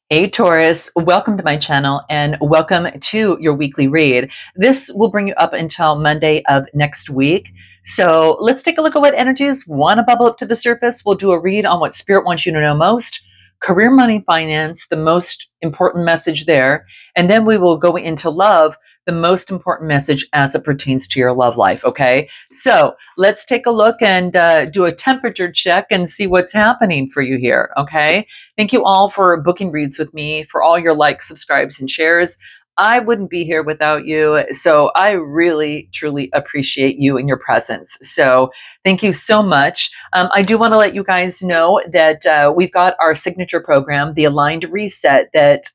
Hey Taurus, welcome to my channel and welcome to your weekly read. This will bring you up until Monday of next week. So let's take a look at what energies want to bubble up to the surface. We'll do a read on what Spirit wants you to know most, career, money, finance, the most important message there. And then we will go into love, the most important message as it pertains to your love life. Okay. So let's take a look and do a temperature check and see what's happening for you here. Okay. Thank you all for booking reads with me, for all your likes, subscribes, and shares. I wouldn't be here without you. So I really, truly appreciate you and your presence. So thank you so much. I do want to let you guys know that we've got our signature program, the Aligned Reset, that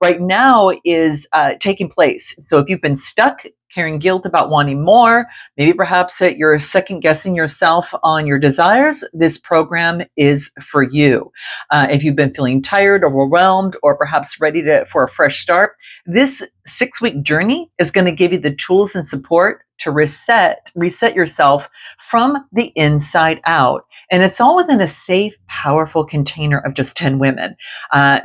right now is taking place. So if you've been stuck, carrying guilt about wanting more, maybe perhaps that you're second guessing yourself on your desires, this program is for you. If you've been feeling tired, overwhelmed, or perhaps ready for a fresh start, this 6-week journey is going to give you the tools and support to reset yourself from the inside out. And it's all within a safe, powerful container of just 10 women.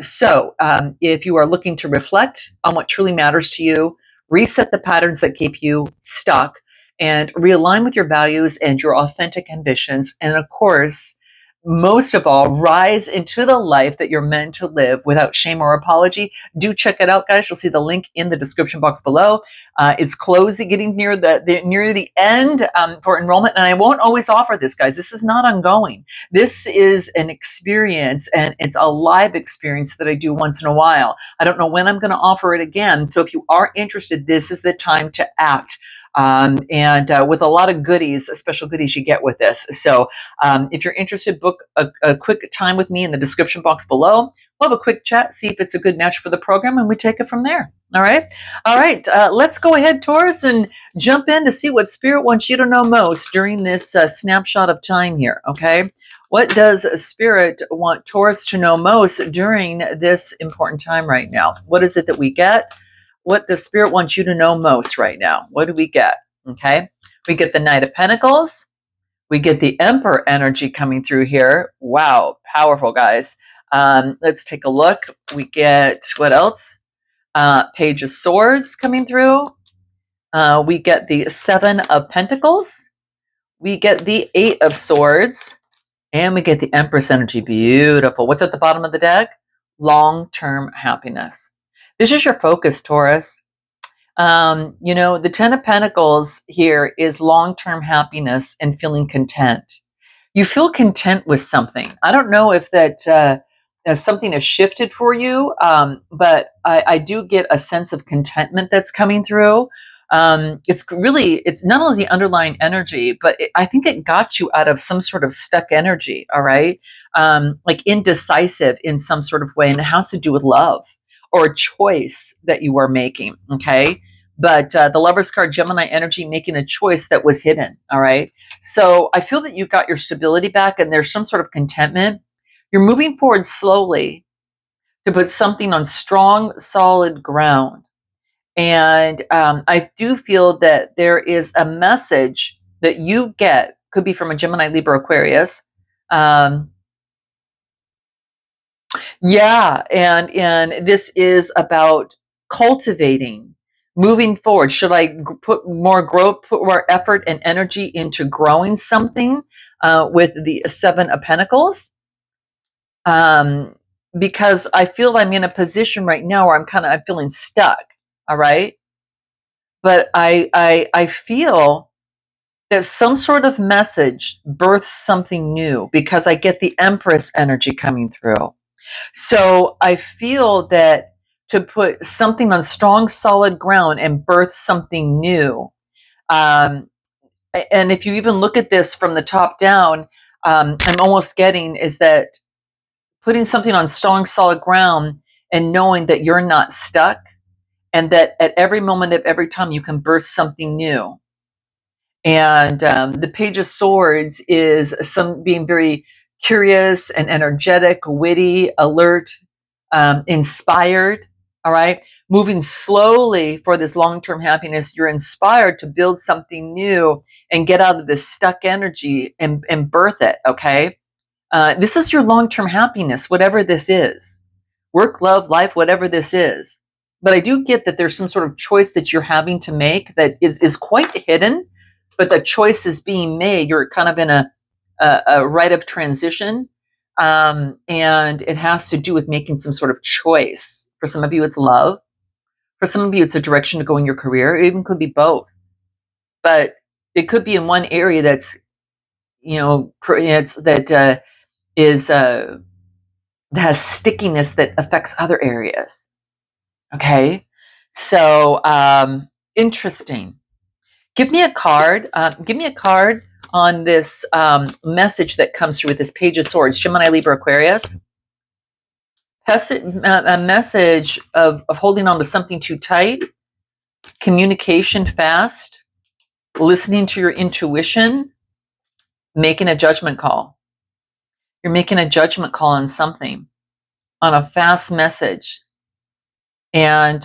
So if you are looking to reflect on what truly matters to you, reset the patterns that keep you stuck, and realign with your values and your authentic ambitions, and of course, most of all, rise into the life that you're meant to live without shame or apology. Do check it out, guys. You'll see the link in the description box below. It's closing, getting near the end for enrollment, and I won't always offer this, guys. This is not ongoing. This is an experience, and it's a live experience that I do once in a while. I don't know when I'm going to offer it again. So if you are interested, this is the time to act. With a lot of goodies, special goodies you get with this. So if you're interested, book a quick time with me in the description box below. We'll have a quick chat, see if it's a good match for the program, and we take it from there. All right. Let's go ahead, Taurus, and jump in to see what Spirit wants you to know most during this snapshot of time here. Okay. What does Spirit want Taurus to know most during this important time right now? What is it that we get? What does Spirit want you to know most right now? What do we get? Okay. We get the Knight of Pentacles. We get the Emperor energy coming through here. Wow. Powerful, guys. Let's take a look. We get what else? Page of Swords coming through. We get the Seven of Pentacles. We get the Eight of Swords. And we get the Empress energy. Beautiful. What's at the bottom of the deck? Long-term happiness. This is your focus, Taurus. The Ten of Pentacles here is long-term happiness and feeling content. You feel content with something. I don't know if that something has shifted for you, but I do get a sense of contentment that's coming through. It's not only the underlying energy, but I think it got you out of some sort of stuck energy. All right. Like indecisive in some sort of way, and it has to do with love or a choice that you are making. Okay. But the Lover's card, Gemini energy, making a choice that was hidden. All right. So I feel that you got your stability back and there's some sort of contentment. You're moving forward slowly to put something on strong, solid ground. And I do feel that there is a message that you get, could be from a Gemini, Libra, Aquarius. And this is about cultivating, moving forward. Should I put more effort and energy into growing something with the Seven of Pentacles? Because I feel I'm in a position right now where I'm feeling stuck. All right. But I feel that some sort of message births something new because I get the Empress energy coming through. So I feel that to put something on strong, solid ground and birth something new. And if you even look at this from the top down, I'm almost getting is that putting something on strong, solid ground and knowing that you're not stuck and that at every moment of every time you can birth something new. And the Page of Swords is being very curious and energetic, witty, alert, inspired. All right. Moving slowly for this long-term happiness. You're inspired to build something new and get out of this stuck energy and birth it. Okay. This is your long-term happiness, whatever this is. work, love, life, whatever this is. But I do get that there's some sort of choice that you're having to make that is quite hidden, but the choice is being made. You're kind of in a rite of transition. And it has to do with making some sort of choice. For some of you, it's love. For some of you, it's a direction to go in your career. It even could be both. But it could be in one area that's, that is that has stickiness that affects other areas. Okay, so interesting. Give me a card. Give me a card on this message that comes through with this Page of Swords, Gemini, Libra, Aquarius. A message of holding on to something too tight, communication fast, listening to your intuition, making a judgment call. You're making a judgment call on something, on a fast message, and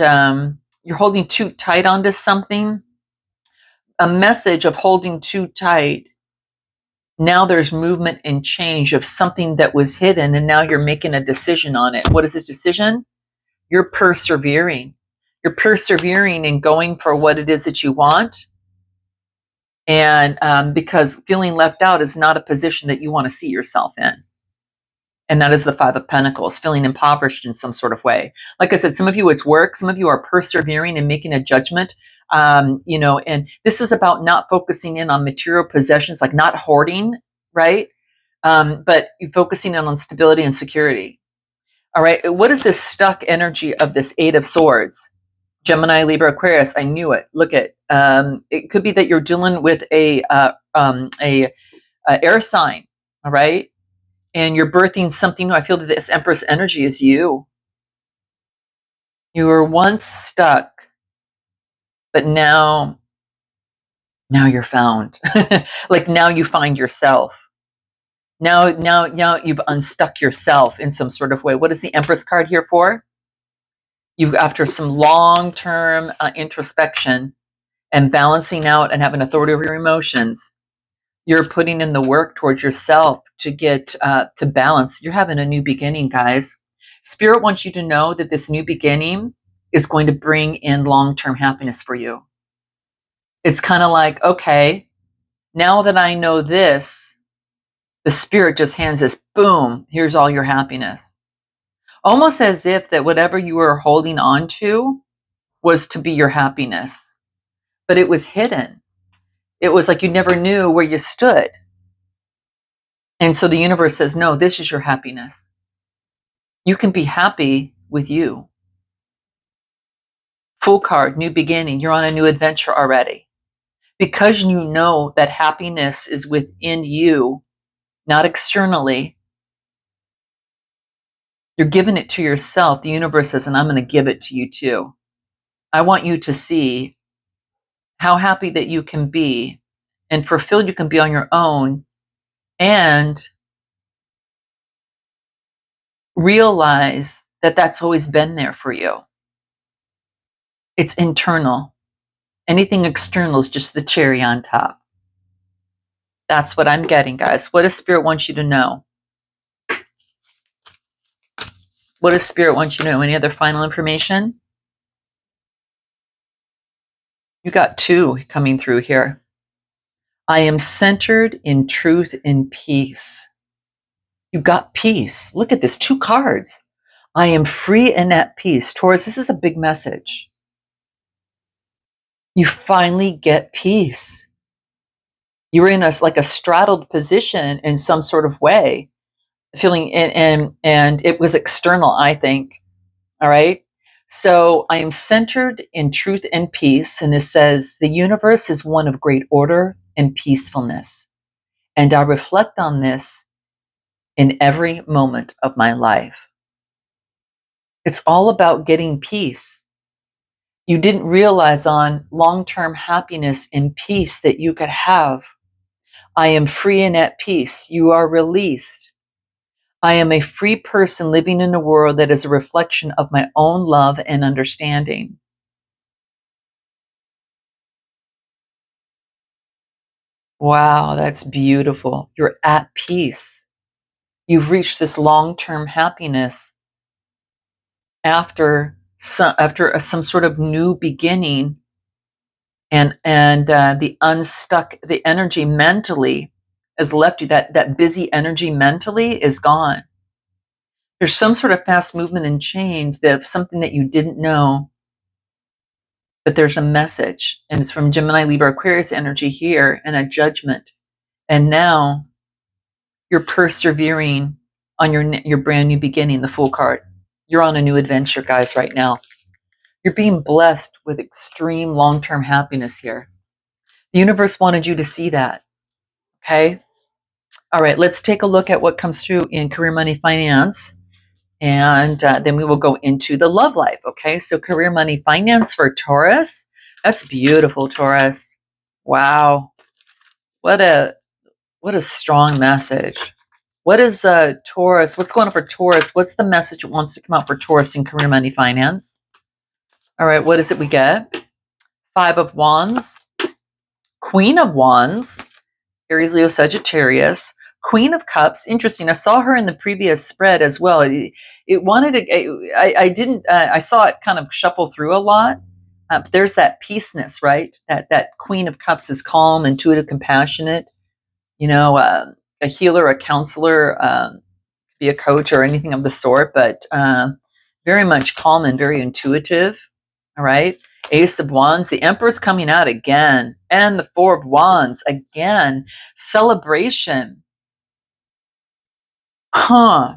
you're holding too tight onto something. A message of holding too tight. Now there's movement and change of something that was hidden, and now you're making a decision on it. What is this decision? You're persevering. You're persevering and going for what it is that you want. And because feeling left out is not a position that you want to see yourself in. And that is the Five of Pentacles, feeling impoverished in some sort of way. Like I said, some of you it's work, some of you are persevering and making a judgment. And this is about not focusing in on material possessions, like not hoarding, right? But focusing in on stability and security. All right. What is this stuck energy of this Eight of Swords? Gemini, Libra, Aquarius. I knew it. Look at it. Could be that you're dealing with a air sign. All right. And you're birthing something new. I feel that this Empress energy is you. You were once stuck, but now you're found. Like now you find yourself. Now you've unstuck yourself in some sort of way. What is the Empress card here for? You, after some long-term introspection and balancing out and having authority over your emotions, you're putting in the work towards yourself to get to balance. You're having a new beginning, guys. Spirit wants you to know that this new beginning is going to bring in long-term happiness for you. It's kind of like, okay, now that I know this, the Spirit just hands this, boom, here's all your happiness. Almost as if that whatever you were holding on to was to be your happiness, but it was hidden. It was like you never knew where you stood. And so the universe says, no, this is your happiness. You can be happy with you. Full card, new beginning. You're on a new adventure already. Because you know that happiness is within you, not externally, you're giving it to yourself. The universe says, and I'm going to give it to you too. I want you to see how happy that you can be and fulfilled you can be on your own, and realize that that's always been there for you. It's internal. Anything external is just the cherry on top. That's what I'm getting, guys. What does Spirit want you to know? What does Spirit want you to know? Any other final information? You got two coming through here. I am centered in truth and peace. You got peace. Look at this, two cards. I am free and at peace. Taurus, this is a big message. You finally get peace. You were in a straddled position in some sort of way, feeling and it was external, I think. All right. So I am centered in truth and peace. And it says, the universe is one of great order and peacefulness. And I reflect on this in every moment of my life. It's all about getting peace. You didn't realize on long-term happiness and peace that you could have. I am free and at peace. You are released. I am a free person living in a world that is a reflection of my own love and understanding. Wow, that's beautiful. You're at peace. You've reached this long-term happiness after some sort of new beginning, and the unstuck, the energy mentally has left you. That busy energy mentally is gone. There's some sort of fast movement and change, that something that you didn't know, but there's a message, and it's from Gemini, Libra, Aquarius energy here, and a judgment. And now you're persevering on your brand new beginning, the Fool card. You're on a new adventure, guys, right now. You're being blessed with extreme long-term happiness here. The universe wanted you to see that. Okay. All right. Let's take a look at what comes through in career, money, finance, and then we will go into the love life. Okay. So career, money, finance for Taurus. That's beautiful, Taurus. Wow. What a strong message. What is Taurus? What's going on for Taurus? What's the message that wants to come out for Taurus in career, money, finance? All right. What is it we get? 5 of Wands, Queen of Wands, Aries, Leo, Sagittarius, Queen of Cups. Interesting. I saw her in the previous spread as well. It wanted to. I didn't. I saw it kind of shuffle through a lot. But there's that peaceness, right? That Queen of Cups is calm, intuitive, compassionate. You know, a healer, a counselor, be a coach or anything of the sort, but very much calm and very intuitive. All right. Ace of Wands, the Emperor's coming out again, and the 4 of Wands again. Celebration. Huh.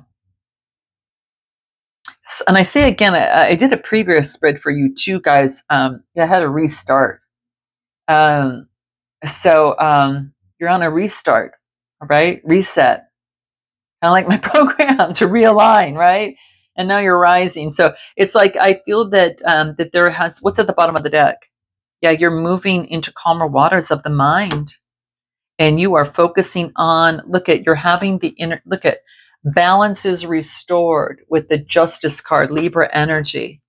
And I say again, I did a previous spread for you too, guys. I had a restart. So you're on a restart, all right? Reset. Kind of like my program, to realign, right? And now you're rising. So it's like, I feel that that there has, what's at the bottom of the deck? Yeah, you're moving into calmer waters of the mind, and you are focusing on, you're having the inner, balance is restored with the Justice card, Libra energy,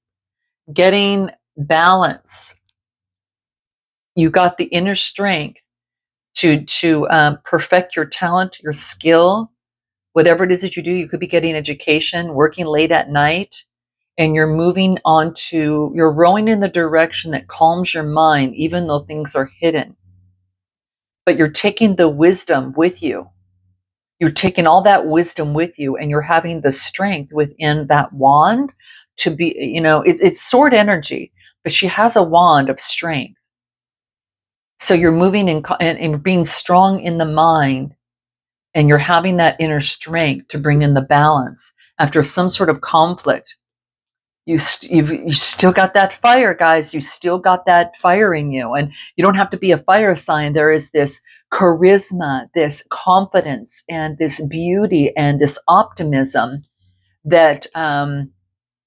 getting balance. You got the inner strength to perfect your talent, your skill, whatever it is that you do. You could be getting education, working late at night, and you're you're rowing in the direction that calms your mind, even though things are hidden. But you're taking the wisdom with you. You're taking all that wisdom with you, and you're having the strength within that wand to be, it's sword energy, but she has a wand of strength. So you're moving and being strong in the mind, and you're having that inner strength to bring in the balance after some sort of conflict. You still got that fire, guys. You still got that fire in you, and you don't have to be a fire sign. There is this charisma, this confidence, and this beauty, and this optimism that, and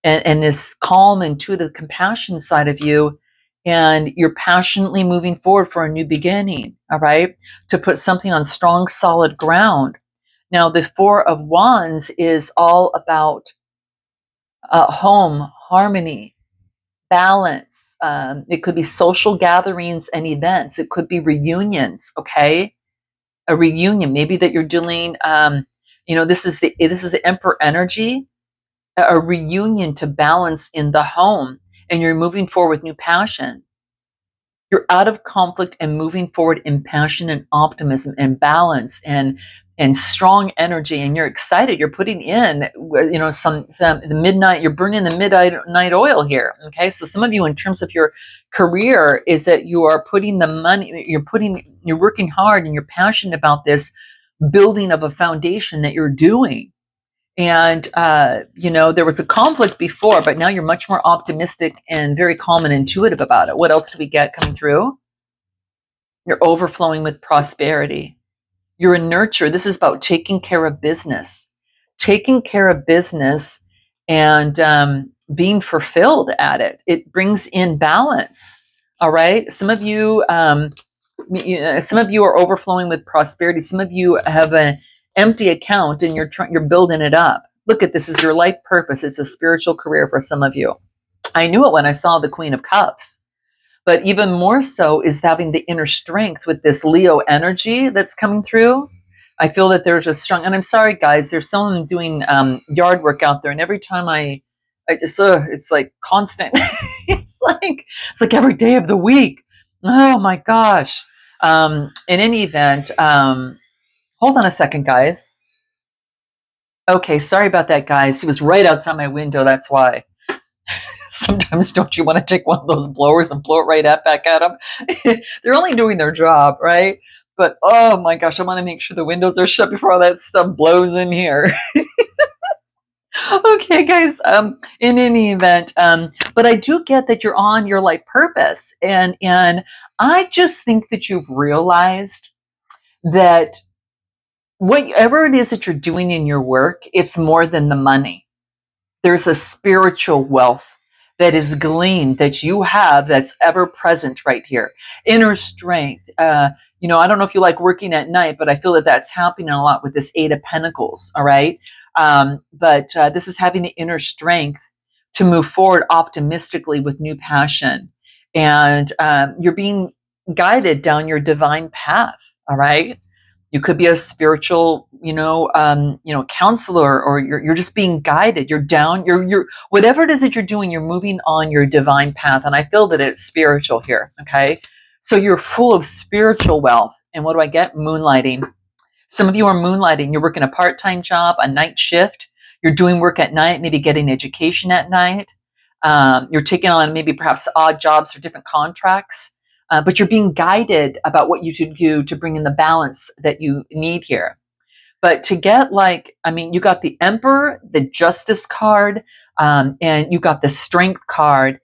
this calm, intuitive, compassion side of you, and you're passionately moving forward for a new beginning. All right, to put something on strong, solid ground. Now, the 4 of Wands is all about home, harmony, balance. It could be social gatherings and events. It could be reunions. Okay, a reunion. Maybe that you're doing. This is the Emperor energy. A reunion to balance in the home, and you're moving forward with new passion. You're out of conflict and moving forward in passion and optimism and balance and strong energy, and you're excited. You're putting in, some the midnight. You're burning the midnight oil here. Okay, so some of you, in terms of your career, is that you are putting the money. You're working hard, and you're passionate about this building of a foundation that you're doing. And there was a conflict before, but now you're much more optimistic and very calm and intuitive about it. What else do we get coming through? You're overflowing with prosperity. You're a nurturer. This is about taking care of business, and being fulfilled at it. It brings in balance. All right. Some of you are overflowing with prosperity. Some of you have an empty account, and you're building it up. Look at this is your life purpose. It's a spiritual career for some of you. I knew it when I saw the Queen of Cups. But even more so is having the inner strength with this Leo energy that's coming through. I feel that there's a strong, and I'm sorry, guys, there's someone doing yard work out there, and every time I I just, it's like constant. It's like every day of the week. Oh my gosh. In any event, hold on a second, guys. Okay, sorry about that, guys. He was right outside my window. That's why. Sometimes don't you want to take one of those blowers and blow it right back at them? They're only doing their job, right? But oh my gosh, I want to make sure the windows are shut before all that stuff blows in here. Okay, guys. In any event, but I do get that you're on your life purpose, and I just think that you've realized that whatever it is that you're doing in your work, it's more than the money. There's a spiritual wealth that is gleaned that you have that's ever present right here. Inner strength. I don't know if you like working at night, but I feel that that's happening a lot with this Eight of Pentacles. All right. But this is having the inner strength to move forward optimistically with new passion. And you're being guided down your divine path. All right. You could be a spiritual, counselor, or you're just being guided. You're down, you're whatever it is that you're doing, you're moving on your divine path. And I feel that it's spiritual here. Okay. So you're full of spiritual wealth. And what do I get? Moonlighting. Some of you are moonlighting. You're working a part-time job, a night shift. You're doing work at night, maybe getting education at night. You're taking on maybe perhaps odd jobs or different contracts. But you're being guided about what you should do to bring in the balance that you need here. But to get you got the Emperor, the Justice card, and you got the Strength card.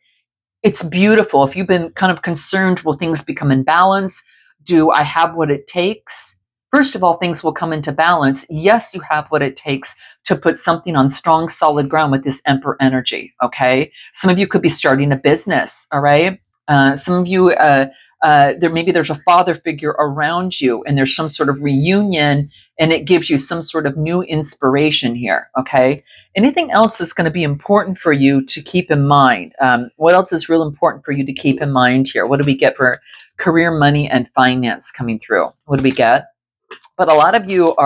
It's beautiful. If you've been kind of concerned, will things become in balance? Do I have what it takes? First of all, things will come into balance. Yes, you have what it takes to put something on strong, solid ground with this Emperor energy. Okay. Some of you could be starting a business. All right. Some of you, there's a father figure around you, and there's some sort of reunion, and it gives you some sort of new inspiration here. Okay. Anything else that's going to be important for you to keep in mind? What else is real important for you to keep in mind here? What do we get for career, money, and finance coming through? What do we get? But a lot of you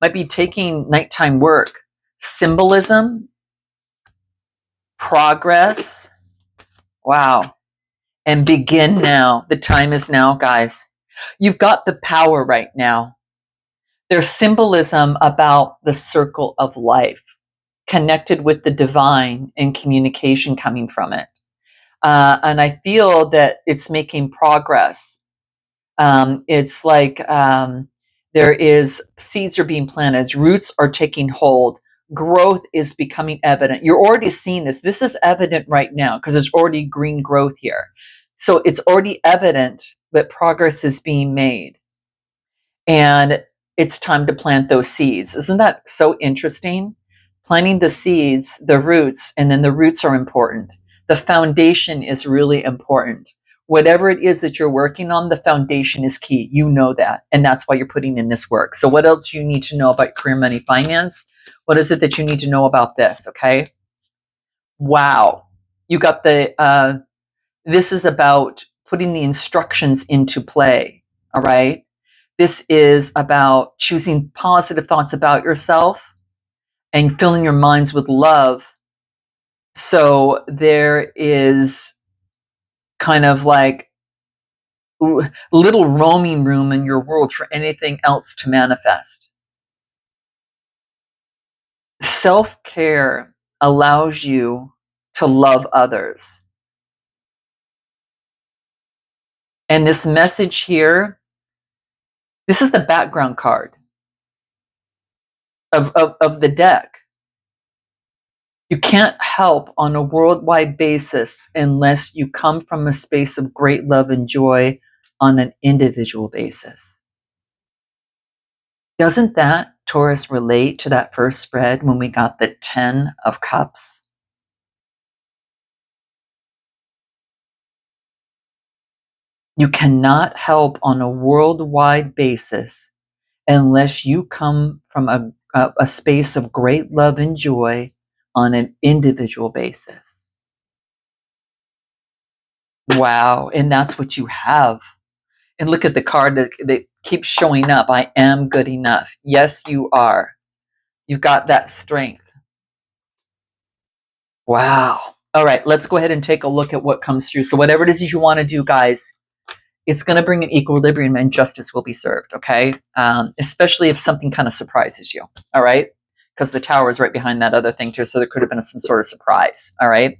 might be taking nighttime work. Symbolism, progress. Wow. And begin now. The time is now, guys. You've got the power right now. There's symbolism about the circle of life, connected with the divine and communication coming from it. And I feel that it's making progress. It's like there is seeds are being planted, roots are taking hold, growth is becoming evident. You're already seeing this. This is evident right now because there's already green growth here. So it's already evident that progress is being made. And it's time to plant those seeds. Isn't that so interesting? Planting the seeds, the roots, and then the roots are important. The foundation is really important. Whatever it is that you're working on, the foundation is key. You know that. And that's why you're putting in this work. So what else do you need to know about career, money, finance? What is it that you need to know about this? Okay. Wow. You got this is about putting the instructions into play. All right. This is about choosing positive thoughts about yourself and filling your minds with love. So there is kind of like little roaming room in your world for anything else to manifest. Self-care allows you to love others. And this message here, this is the background card of the deck. You can't help on a worldwide basis unless you come from a space of great love and joy on an individual basis. Doesn't that, Taurus, relate to that first spread when we got the 10 of Cups? You cannot help on a worldwide basis unless you come from a space of great love and joy on an individual basis. Wow, and that's what you have. And look at the card that keeps showing up. I am good enough. Yes, you are. You've got that strength. Wow. All right, let's go ahead and take a look at what comes through. So whatever it is you want to do, guys, it's going to bring an equilibrium and justice will be served, okay? Especially if something kind of surprises you, all right? Because the tower is right behind that other thing too, so there could have been some sort of surprise, all right?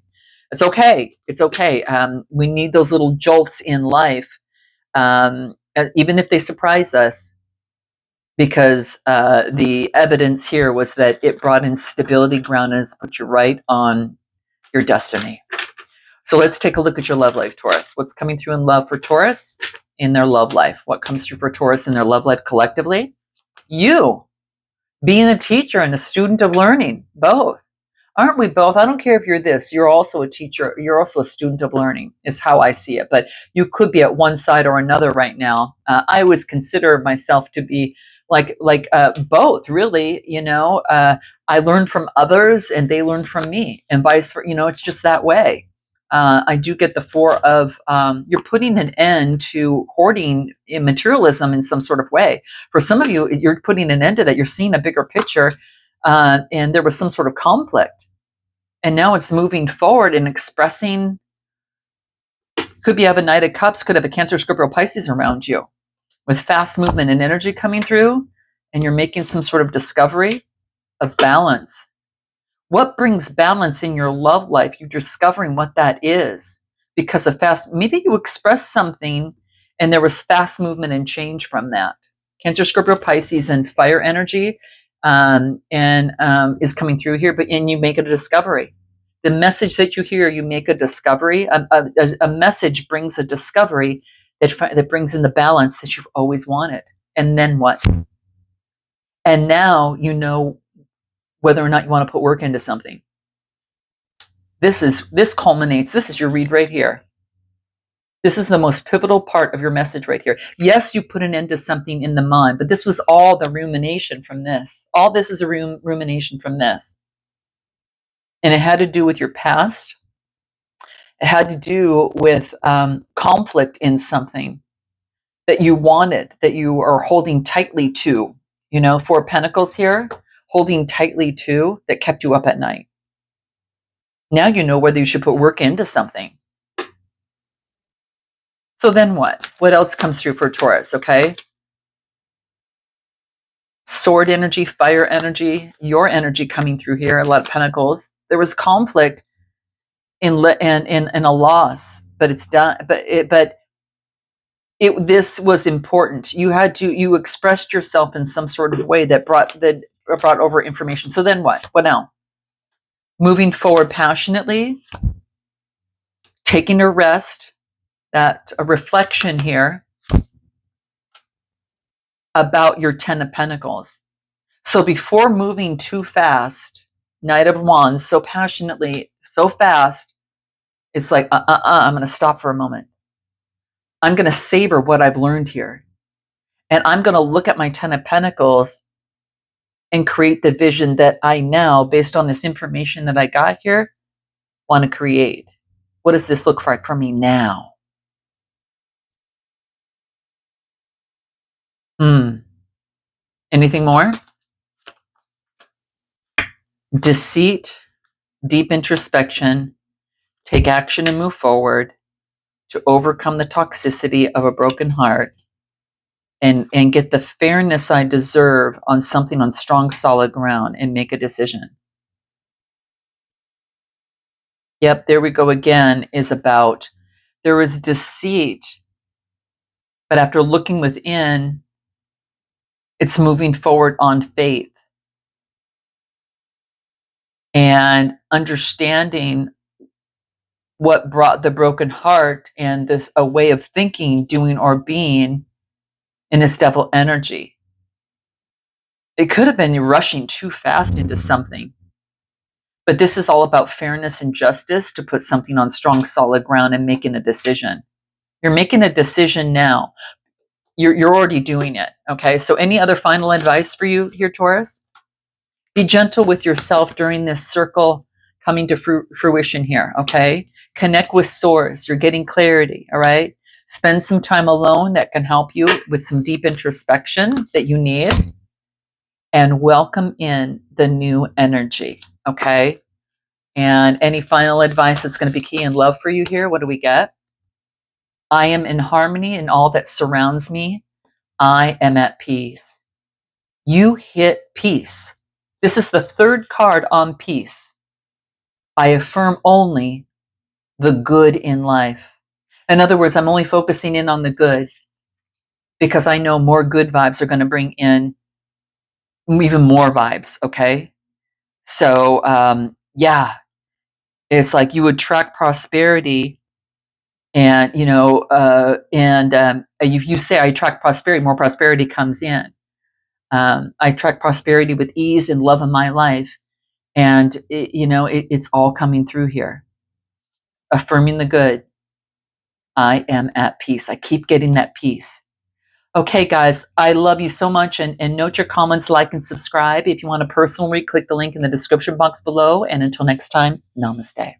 It's okay. It's okay. We need those little jolts in life, even if they surprise us, because the evidence here was that it brought in stability, groundedness, put you right on your destiny. So let's take a look at your love life, Taurus. What's coming through in love for Taurus in their love life? What comes through for Taurus in their love life collectively? You, being a teacher and a student of learning, both. Aren't we both? I don't care if you're this, you're also a teacher, you're also a student of learning, is how I see it. But you could be at one side or another right now. I always consider myself to be like both, really. I learn from others and they learn from me, and vice versa. It's just that way. I do get the four of you're putting an end to hoarding in materialism in some sort of way. For some of you, you're putting an end to that. You're seeing a bigger picture, and there was some sort of conflict. And now it's moving forward and expressing. Could be have a Knight of Cups, could have a Cancer, Scorpio, Pisces around you with fast movement and energy coming through, and you're making some sort of discovery of balance. What brings balance in your love life? You're discovering what that is because of fast. Maybe you expressed something and there was fast movement and change from that. Cancer, Scorpio, Pisces, and fire energy is coming through here, and you make a discovery. The message that you hear, you make a discovery. A message brings a discovery that brings in the balance that you've always wanted. And then what? And now you know whether or not you want to put work into something. This culminates. This is your read right here. This is the most pivotal part of your message right here. Yes, you put an end to something in the mind, but this was all the rumination from this. All this is a rumination from this. And it had to do with your past. It had to do with conflict in something that you wanted, that you are holding tightly to. Four Pentacles here, holding tightly to, that kept you up at night. Now you know whether you should put work into something. So then what? What else comes through for Taurus, okay? Sword energy, fire energy, your energy coming through here, a lot of Pentacles. There was conflict in a loss, but it's done. This was important. You expressed yourself in some sort of way that brought over information. So then what? What now? Moving forward passionately, taking a rest, a reflection here about your Ten of Pentacles. So before moving too fast, Knight of Wands, so passionately, so fast, it's like, I'm going to stop for a moment. I'm going to savor what I've learned here. And I'm going to look at my Ten of Pentacles and create the vision that I now, based on this information that I got here, want to create. What does this look like for me now? Anything more? Deceit, deep introspection, take action and move forward to overcome the toxicity of a broken heart and get the fairness I deserve on something on strong, solid ground and make a decision. Yep, there we go again, is about there is deceit, but after looking within, it's moving forward on faith and understanding what brought the broken heart and this a way of thinking, doing, or being in this devil energy. It could have been you rushing too fast into something. But this is all about fairness and justice to put something on strong, solid ground and making a decision. You're making a decision now. You're already doing it, okay? So any other final advice for you here, Taurus? Be gentle with yourself during this circle coming to fruition here, okay? Connect with source. You're getting clarity, all right? Spend some time alone that can help you with some deep introspection that you need, and welcome in the new energy, okay? And any final advice that's going to be key in love for you here? What do we get? I am in harmony in all that surrounds me. I am at peace. You hit peace. This is the third card on peace. I affirm only the good in life. In other words, I'm only focusing in on the good because I know more good vibes are going to bring in even more vibes. Okay. So, yeah, it's like you attract prosperity, and if you say I attract prosperity, more prosperity comes in. I attract prosperity with ease and love in my life, and it's all coming through here. Affirming the good. I am at peace. I keep getting that peace. Okay, guys, I love you so much. And note your comments, like, and subscribe. If you want a personal read, click the link in the description box below. And until next time, namaste.